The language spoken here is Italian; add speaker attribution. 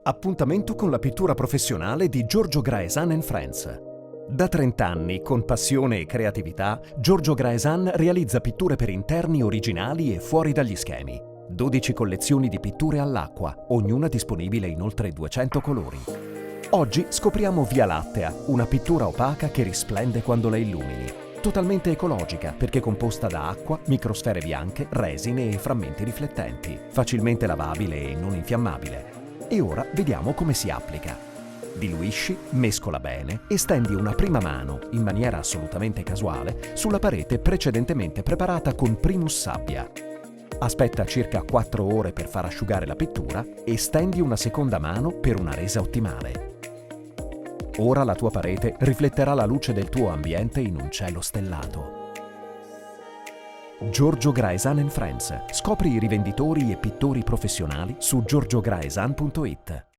Speaker 1: Appuntamento con la pittura professionale di Giorgio Graesan Friends. Da 30 anni, con passione e creatività, Giorgio Graesan realizza pitture per interni originali e fuori dagli schemi. 12 collezioni di pitture all'acqua, ognuna disponibile in oltre 200 colori. Oggi scopriamo Via Lattea, una pittura opaca che risplende quando la illumini. Totalmente ecologica perché composta da acqua, microsfere bianche, resine e frammenti riflettenti, facilmente lavabile e non infiammabile. E ora vediamo come si applica. Diluisci, mescola bene e stendi una prima mano, in maniera assolutamente casuale, sulla parete precedentemente preparata con Primus Sabbia. Aspetta circa 4 ore per far asciugare la pittura e stendi una seconda mano per una resa ottimale. Ora la tua parete rifletterà la luce del tuo ambiente in un cielo stellato. Giorgio Graesan Friends. Scopri i rivenditori e pittori professionali su giorgiograesan.it.